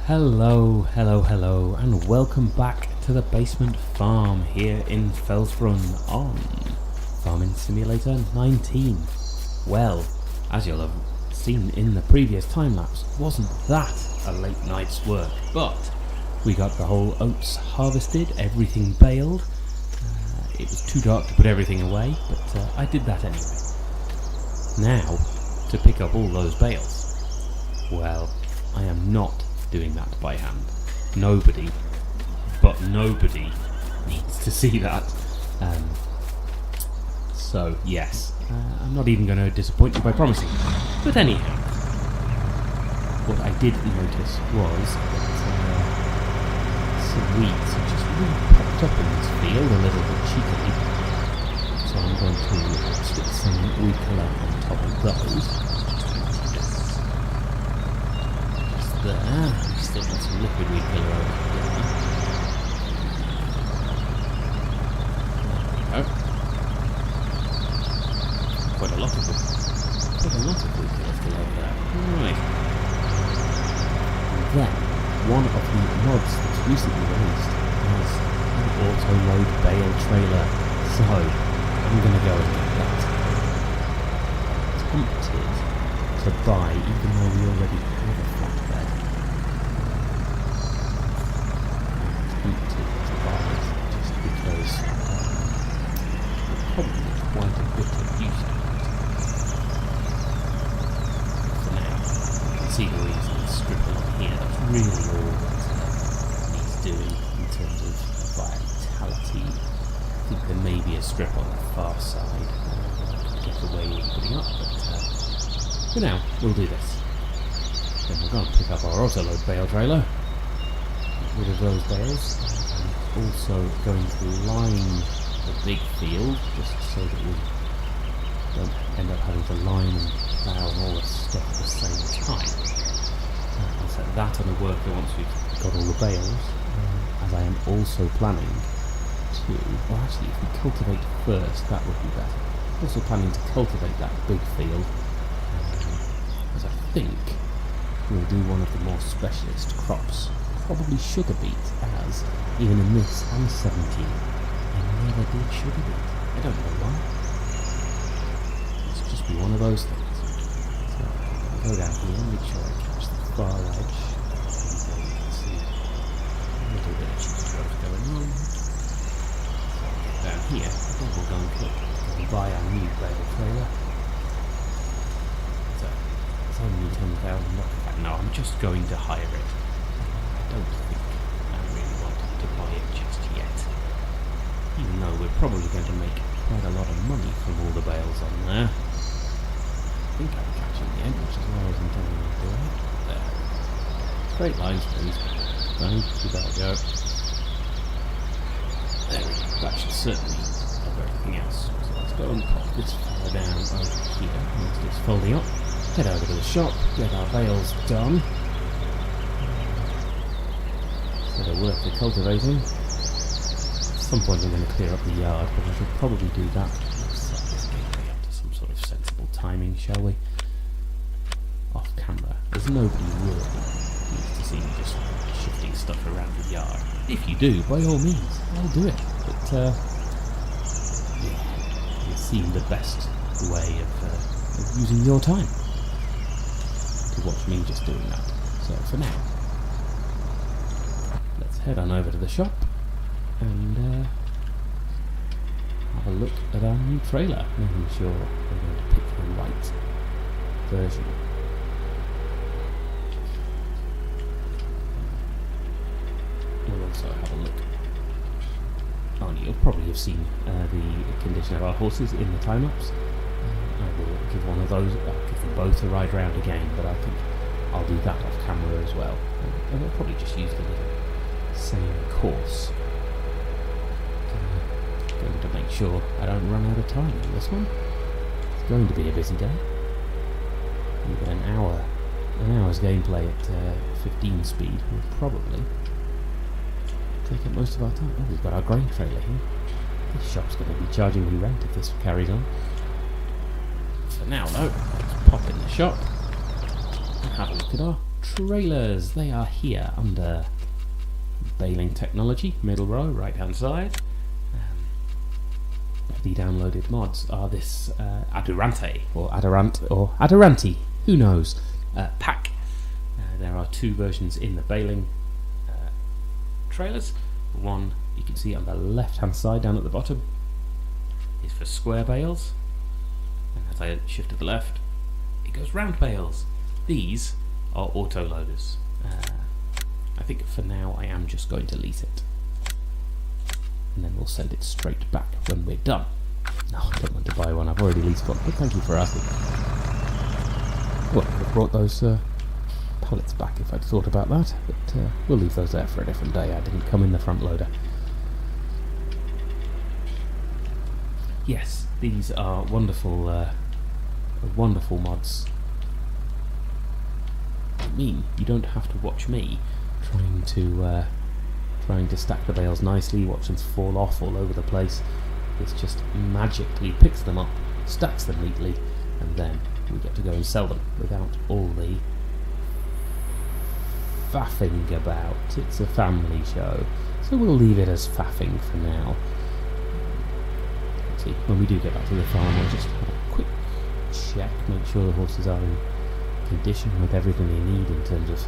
Hello, and welcome back to the basement farm here in Felsbrunn on Farming Simulator 19. Well, as you'll have seen in the previous time-lapse, wasn't that a late night's work? But we got the whole oats harvested, everything baled. It was too dark to put everything away, but I did that anyway. Now, to pick up all those bales. Well, I am not doing that by hand. Nobody needs to see that. So yes, I'm not even going to disappoint you by promising. But anyhow, what I did notice was that some weeds have just really popped up in this field a little bit cheekily. So I'm going to stick some weed colour on top of those. There. Still got some liquid weed killer over there. There we go. Quite a lot of weed killer still over there. Right. And then, one of the mods that's recently released has an auto-load bale trailer. So, I'm going to go and get that. Tempted to buy, even though we already have a flatbed. To buy it just because we'll probably get quite a bit of use out of it. For now, you can see the reason it's strip along here. That's really all that needs doing in terms of vitality. I think there may be a strip on the far side to get away with putting up, but for now, we'll do this. Then we're going to pick up our Autoload bale trailer. Get rid of those bales. And also going to line the big field, just so that we don't end up having to line and plough and all this stuff at the same time. I'll set that on the worker once we've got all the bales. As I am also planning to... Well, actually, if we cultivate first, that would be better. Also planning to cultivate that big field. As I think we'll do one of the more specialist crops, probably sugar beet, as even in this and 17 I never did sugar beet. I don't know why. It's just be one of those things. So I'll go down here, make sure I catch the far edge, and you can see a little bit of cheese growth going on. So I'll get down here, then we'll go and click and buy our new bale trailer. It's only 10,000, no, I'm just going to hire it. I don't think I really want to buy it just yet. Even though we're probably going to make quite a lot of money from all the bales on there. I think I'm catching the edge, which is what I was intending to do. There. Straight lines, please. Don't do that, go. There we go. That should certainly cover everything else. So let's go and pop this fella down over here whilst it's folding up. Head over to the shop, get our bales done. So they're worth the cultivating. At some point I'm going to clear up the yard, but I should probably do that. Let's set this gateway up to some sort of sensible timing, shall we? Off camera. There's nobody really needs to see me just shifting stuff around the yard. If you do, by all means, I'll do it. But, yeah, it seemed the best way of using your time. To watch me just doing that. So for now, let's head on over to the shop and have a look at our new trailer, making sure we're going to pick the right version. We'll also have a look. Oh, you'll probably have seen the condition of our horses in the time-lapse. I will give one of those, I'll give them both a ride round again, but I think I'll do that off camera as well. And I'll probably just use the same course. Going to make sure I don't run out of time on this one. It's going to be a busy day. Even an hour's gameplay at 15 speed will probably take up most of our time. Oh, we've got our grain trailer here. This shop's going to be charging me rent if this carries on. For now though, let's pop in the shop and have a look at our trailers. They are here under baling technology, middle row, right hand side. The downloaded mods are this Adorante, or Adorant, or Adoranti, who knows, pack. There are two versions in the baling trailers. One you can see on the left hand side down at the bottom is for square bales, and as I shift to the left it goes round bales. These are autoloaders. I think for now I am just going to lease it, and then we'll send it straight back when we're done. No, I don't want to buy one, I've already leased one, but thank you for asking. Well, I could have brought those pallets back if I'd thought about that, but we'll leave those there for a different day. I didn't come in the front loader. Yes, these are wonderful, wonderful mods. I mean, you don't have to watch me trying to stack the bales nicely, watch them fall off all over the place. This just magically picks them up, stacks them neatly, and then we get to go and sell them without all the faffing about. It's a family show, so we'll leave it as faffing for now. Let's see, when we do get back to the farm, I'll just have a quick check, make sure the horses are in condition with everything they need in terms of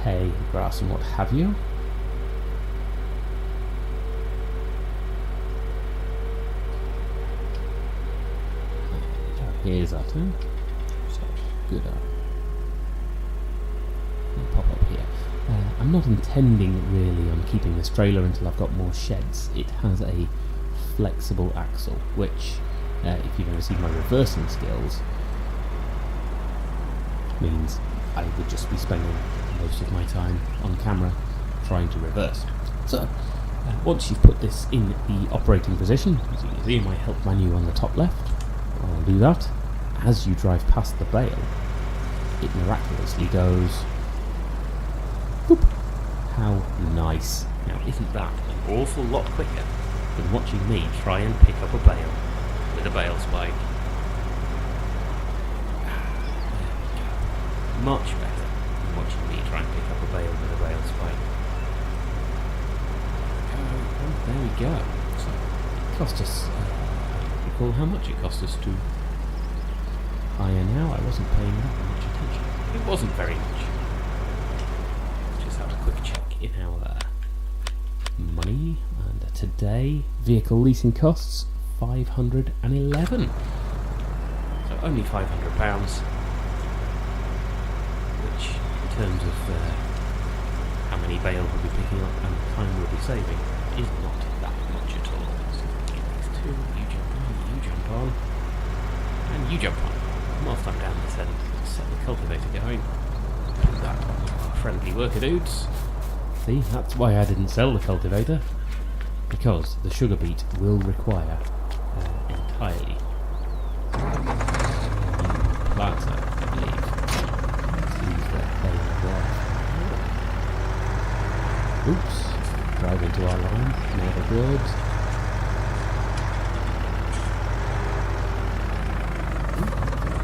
hay, grass and what have you. Here's our turn. So, good. I'll pop up here. I'm not intending really on keeping this trailer until I've got more sheds. It has a flexible axle, which, if you've ever seen my reversing skills, means I would just be spending most of my time on camera trying to reverse. So, once you've put this in the operating position, as you can see in my help menu on the top left, I'll do that. As you drive past the bale, it miraculously goes boop. How nice. Now, isn't that an awful lot quicker than watching me try and pick up a bale with a bale spike? Much better than watching me try and pick up a bale with a bale spike. Oh, there we go. So, it cost us, recall how much it cost us to hire now. I wasn't paying that much attention. It wasn't very much. Just have a quick check in our money, and today vehicle leasing costs £511. So only £500, which in terms of how many bales we'll be picking up and the time we'll be saving is not that much at all. So these two, you jump on, and you jump on. Whilst I'm down this end, set the cultivator going. Put that on our friendly worker dudes. See, that's why I didn't sell the cultivator, because the sugar beet will require entirely planter, I believe. Seems that they are. Oops, drive into our line, never good.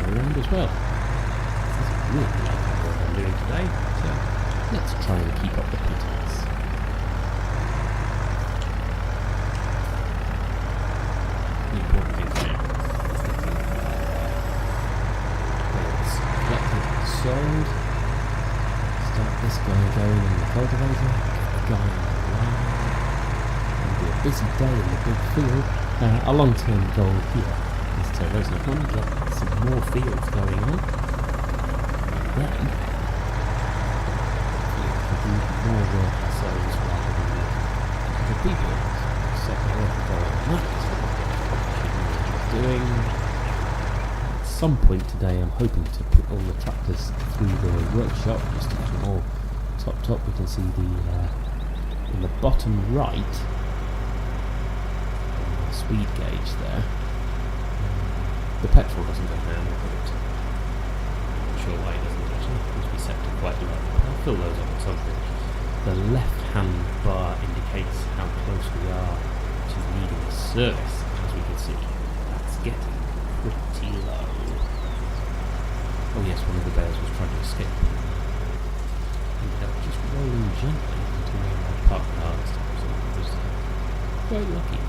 Around as well. This is really like what I'm doing today, so let's try and keep up the pace. The important thing now is getting bales collected, sold, start this guy going in the cultivator, get the guy on the line. It'll be a busy day in the big field. Our long-term goal here is to raise enough money, get some more fields going on, then we can do more work ourselves rather than the people. Set the work going on that, which we're doing. At some point today I'm hoping to put all the tractors through the workshop just to get them all topped up. We can see the in the bottom right the speed gauge there. The petrol doesn't go down, but I'm not sure why it doesn't actually. It must be set to quite low. I'll fill those up at some point. The left-hand bar indicates how close we are to needing a service. As we can see, that's getting pretty low. Oh yes, one of the bears was trying to escape. ended up just rolling gently into where I parked the last time, so I was quite lucky.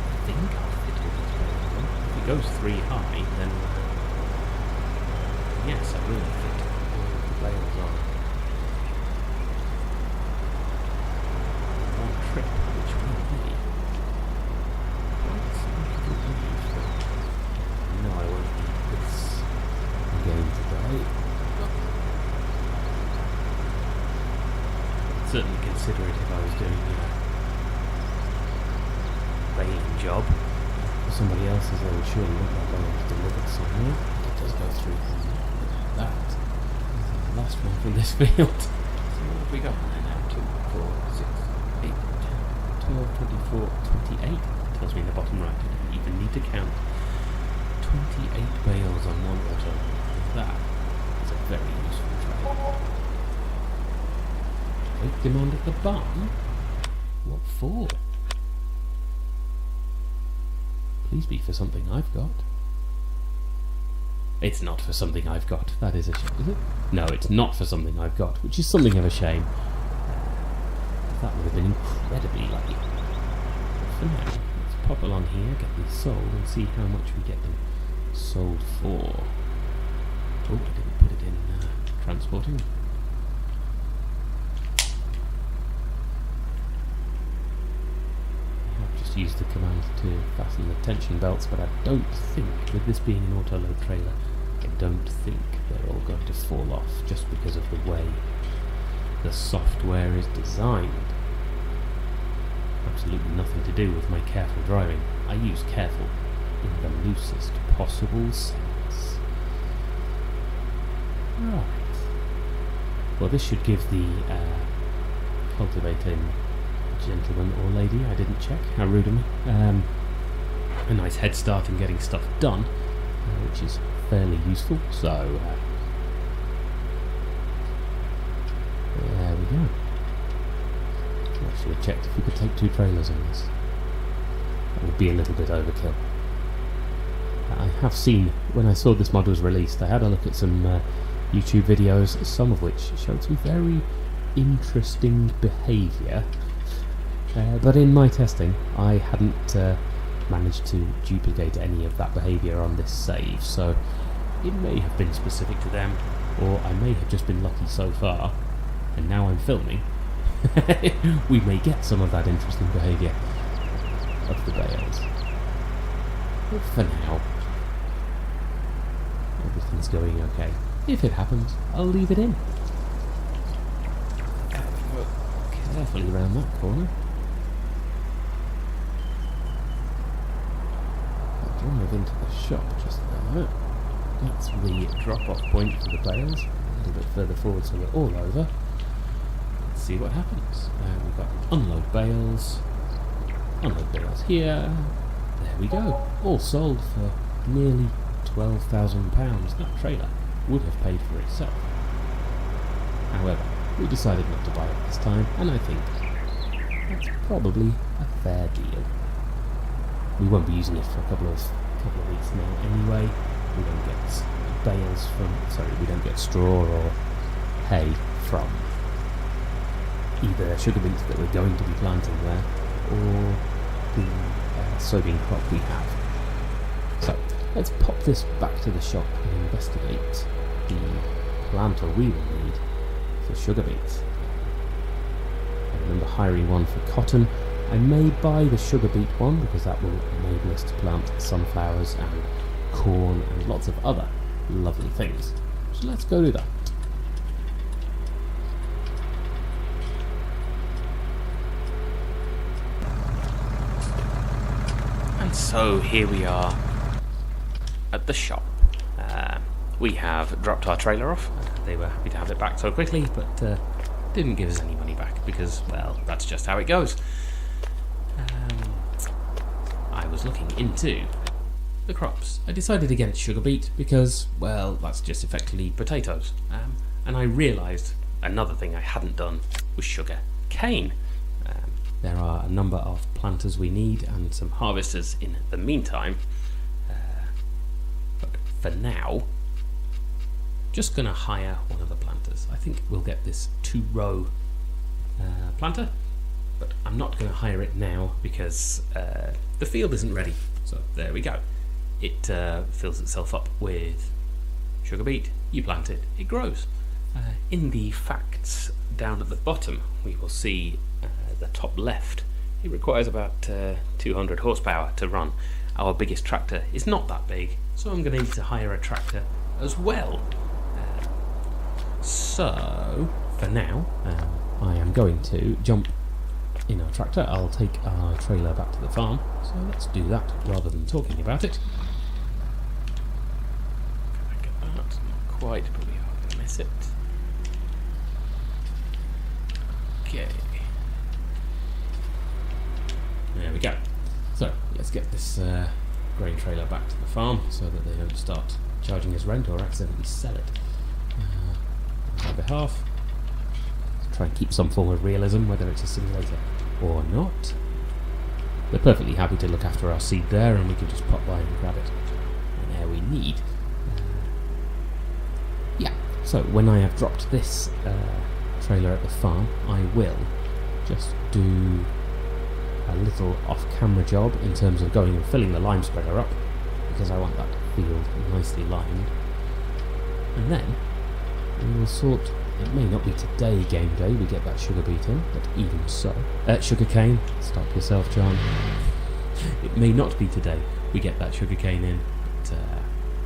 I think I'll fit all these bales on. If it goes 3 high, then yes, I will fit all the bales on. One trip, which will be quite significant news, but no, I won't need this again today. I'd certainly consider it if I was doing a bailing job for somebody else's. They would surely want their bales delivered somewhere. It does go through that. The last one from this field. So what have we got now? 2, 4, 6, 8, 10, 12, 24, 28. Tells me in the bottom right. I didn't even need to count. 28 bales on one auto. That is a very useful trade. Take demand at the barn? What for? Please be for something I've got. It's not for something I've got. That is a shame, is it? No, it's not for something I've got, which is something of a shame. That would have been incredibly lucky. But for now, let's pop along here, get these sold, and see how much we get them sold for. Oh, I didn't put it in transporting. I've just used the command to fasten the tension belts, but I don't think, with this being an autoload trailer, I don't think they're all going to fall off just because of the way the software is designed. Absolutely nothing to do with my careful driving. I use careful in the loosest possible sense. Right. Well, this should give the cultivating gentleman or lady, I didn't check, how rude of me, a nice head start in getting stuff done, which is fairly useful. So there we go. I should have checked if we could take 2 trailers on this. That would be a little bit overkill. I have seen, when I saw this mod was released, I had a look at some YouTube videos, some of which showed some very interesting behaviour. But in my testing, I hadn't managed to duplicate any of that behaviour on this save, so it may have been specific to them, or I may have just been lucky so far, and now I'm filming. We may get some of that interesting behaviour of the bales. But for now, everything's going okay. If it happens, I'll leave it in. Carefully around that corner. Drive into the shop just there. That's the drop-off point for the bales. A little bit further forward so we're all over. Let's see what happens. We've got unload bales here. There we go. All sold for nearly £12,000. That trailer would have paid for itself. However, we decided not to buy it this time, and I think that's probably a fair deal. We won't be using it for a couple of weeks now anyway. We don't get bales from, we don't get straw or hay from either sugar beets that we're going to be planting there or the soybean crop we have. So let's pop this back to the shop and investigate the planter we will need for sugar beets. I remember hiring one for cotton. I may buy the sugar beet one because that will enable us to plant sunflowers and corn and lots of other lovely things. So let's go do that. And so here we are at the shop. We have dropped our trailer off. They were happy to have it back so quickly, but didn't give us any money back because, well, that's just how it goes. I was looking into the crops. I decided against sugar beet because, well, that's just effectively potatoes. And I realised another thing I hadn't done was sugar cane. There are a number of planters we need and some harvesters in the meantime. But for now, just going to hire one of the planters. I think we'll get this 2-row planter, but I'm not going to hire it now because the field isn't ready. So there we go. It fills itself up with sugar beet. You plant it, it grows. In the facts down at the bottom, we will see the top left. It requires about 200 horsepower to run. Our biggest tractor is not that big, so I'm going to need to hire a tractor as well. So, for now, I am going to jump in our tractor. I'll take our trailer back to the farm, so let's do that rather than talking about it. Not quite, but we are going to miss it. Okay. There we go. So, let's get this grain trailer back to the farm so that they don't start charging us rent or accidentally sell it. On our behalf, try and keep some form of realism, whether it's a simulator or not. They're perfectly happy to look after our seed there, and we can just pop by and grab it whenever we need. Yeah, so when I have dropped this trailer at the farm, I will just do a little off-camera job in terms of going and filling the lime spreader up, because I want that field nicely limed. And then we will sort. It may not be today game day we get that sugar beet in, but even so, sugar cane. Stop yourself, John. It may not be today we get that sugar cane in,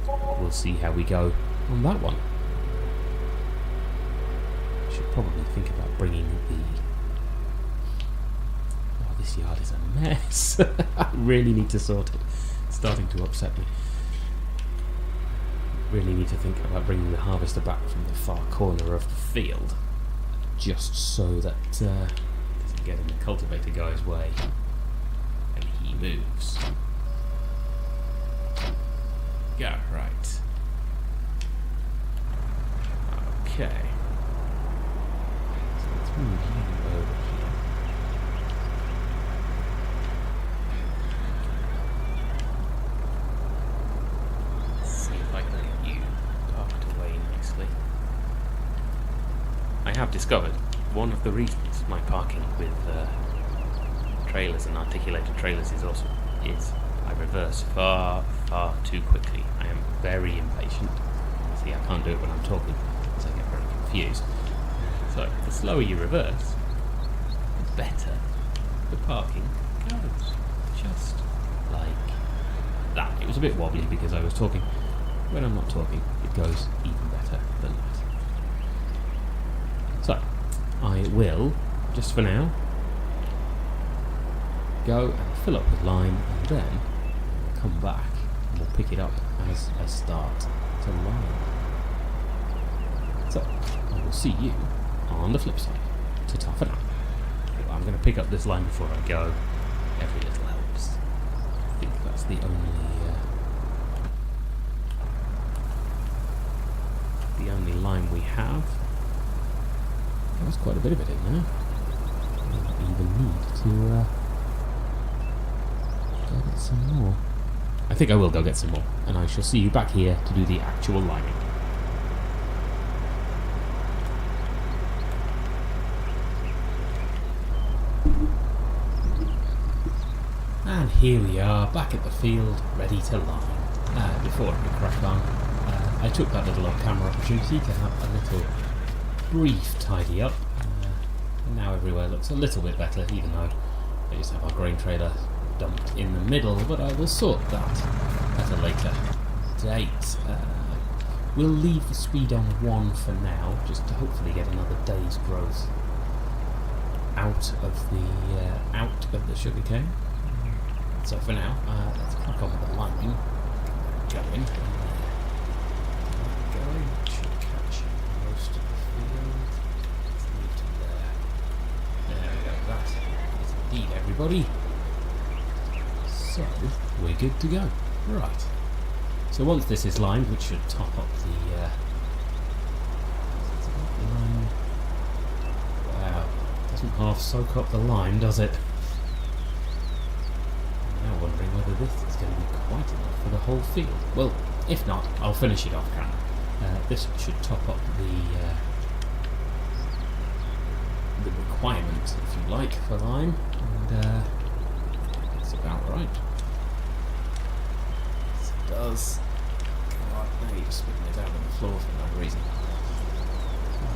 but we'll see how we go on that one. I should probably think about bringing the. Oh, this yard is a mess. I really need to sort it. It's starting to upset me. Really need to think about bringing the harvester back from the far corner of the field, just so that it doesn't get in the cultivator guy's way and he moves. Yeah, right. Okay. So let's move you over here. I have discovered one of the reasons my parking with trailers and articulated trailers is I reverse far too quickly. I am very impatient. See, I can't do it when I'm talking, so I get very confused. So the slower you reverse, the better the parking goes. Just like that. It was a bit wobbly because I was talking. When I'm not talking, it goes even better than that. So, I will, just for now, go and fill up with lime, and then come back and we'll pick it up as I start to lime. So, I will see you on the flip side. Ta-ta for now. I'm going to pick up this lime before I go. Every little helps. I think that's the only lime we have. There's quite a bit of it in there. I don't even need to go get some more. I think I will go get some more, and I shall see you back here to do the actual liming. And here we are, back at the field, ready to lime. Before we crack on, I took that little off-camera opportunity to have a little brief tidy up. Now everywhere looks a little bit better, even though I just have our grain trailer dumped in the middle, but I will sort that at a later date. We'll leave the speed on 1 for now, just to hopefully get another day's growth out of the sugarcane. So for now, let's crack on with the liming. Going. Should catch most of the field. Let's leave to there. There we go. That is indeed everybody. So we're good to go. Right. So once this is limed, which should top up the lime. Wow. Doesn't half soak up the lime, does it? I'm now wondering whether this is going to be quite enough for the whole field. Well, if not, I'll finish it off camera. this should top up the requirement, if you like, for lime, and that's about right. Yes, it does. Come on, now you're spitting it out on the floor for no reason,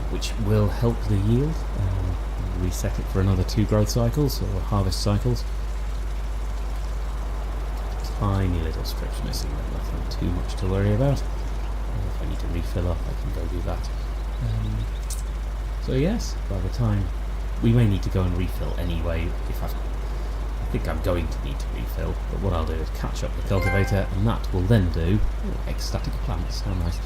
which will help the yield. Reset it for another 2 growth cycles or harvest cycles. Tiny little strips missing, but nothing too much to worry about. If I need to refill up, I can go do that. So yes, by the time we may need to go and refill anyway. If I think I'm going to need to refill, but what I'll do is catch up the cultivator, and that will then do ecstatic plants. How nice!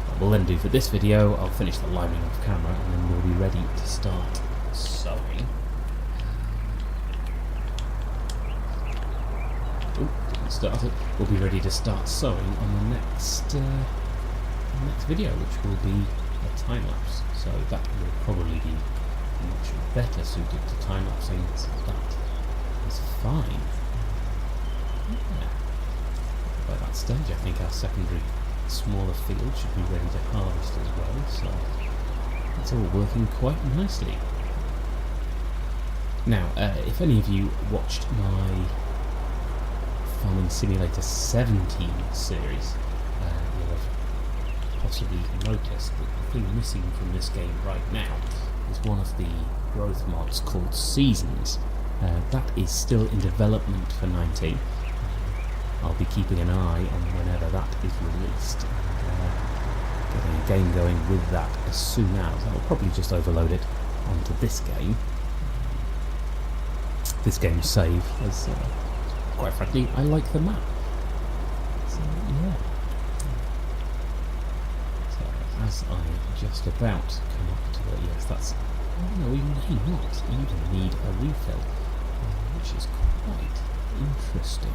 That will then do for this video. I'll finish the liming off camera, and then we'll be ready to start sowing. Didn't start it. We'll be ready to start sowing on the next video, which will be a time lapse. So that will probably be much better suited to time lapsing. So that is fine. Yeah. By that stage, I think our secondary smaller field should be ready to harvest as well. So it's all working quite nicely. Now, if any of you watched my Farming Simulator 17 series, you'll have possibly noticed that the thing missing from this game right now is one of the growth mods called Seasons. That is still in development for 19. I'll be keeping an eye on whenever that is released, getting a game going with that as soon as. I'll probably just overload it onto this game. This game's save, as quite frankly, I like the map. So, yeah. So, as I just about come up to it, yes, that's... Oh no, we may not even need a refill, which is quite interesting.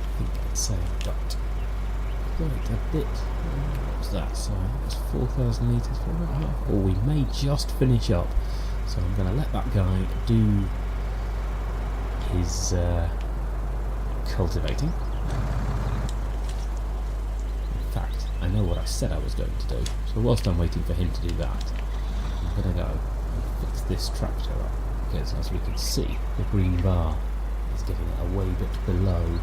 I think I'd say I've got quite a bit. What was that? So that was 4,000 litres for about half. Or we may just finish up. So I'm going to let that guy do his cultivating. In fact, I know what I said I was going to do. So whilst I'm waiting for him to do that, I'm going to go and fix this tractor up. Because as we can see, the green bar is getting it a way bit below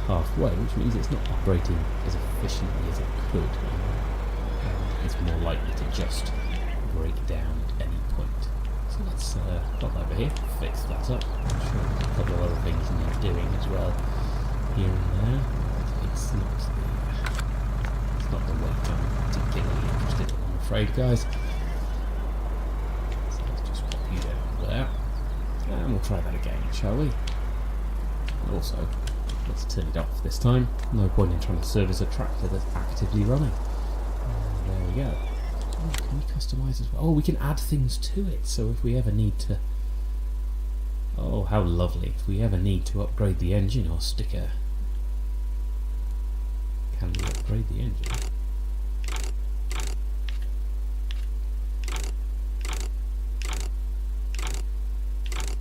halfway, which means it's not operating as efficiently as it could. It's more likely to just break down at any point. So let's pop over here, fix that up. I'm sure there's a couple of other things need doing as well, here and there. It's not the weight I'm particularly interested in, I'm afraid, guys. So let's just pop you down there, and we'll try that again, shall we? And also, let's turn it off this time. No point in trying to service a tractor that's actively running. There we go. Oh, can we customise as well? Oh, we can add things to it. So if we ever need to... Oh, how lovely. If we ever need to upgrade the engine or stick a... Can we upgrade the engine?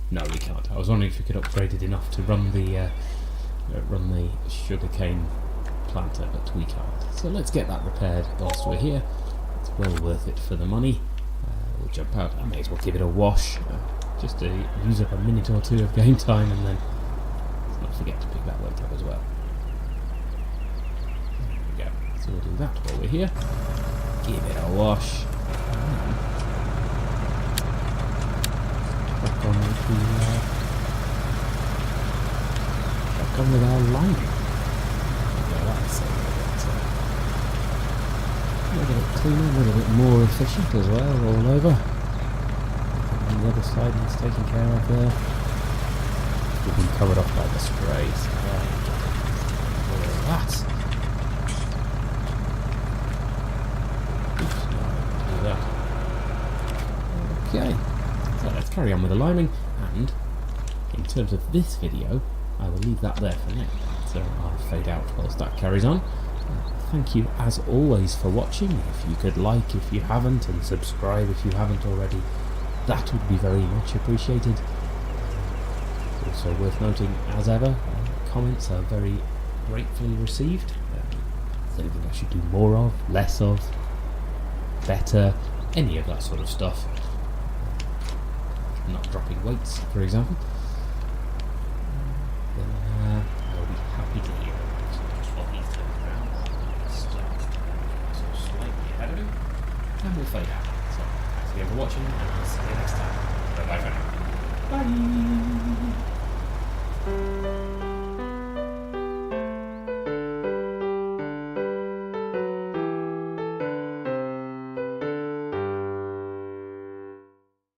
No, we can't. I was wondering if we could upgrade it enough to run the sugarcane planter, but we can't. So let's get that repaired whilst we're here. It's well worth it for the money. We'll jump out. I may as well give it a wash, just to use up a minute or two of game time, and then let's not forget to pick that weight up as well. There we go. So we'll do that while we're here. Give it a wash. Back on with our lining. Yeah, that's a little bit cleaner, a little bit more efficient as well, all over. And the other side needs taken care of there. We've been covered up by the sprays. That. Oops, no, I didn't do that. Okay, so let's carry on with the liming, and in terms of this video, I will leave that there for now, so I'll fade out whilst that carries on. Thank you as always for watching. If you could like if you haven't, and subscribe if you haven't already, that would be very much appreciated. Also worth noting, as ever, comments are very gratefully received. something I should do more of, less of, better, any of that sort of stuff. Not dropping weights, for example. Then I'll be happy to hear it. So just while he's turned around, start sort of slightly ahead of him, and we'll fade out. So thanks again for watching, and I'll see you next time. Bye bye for now. Bye!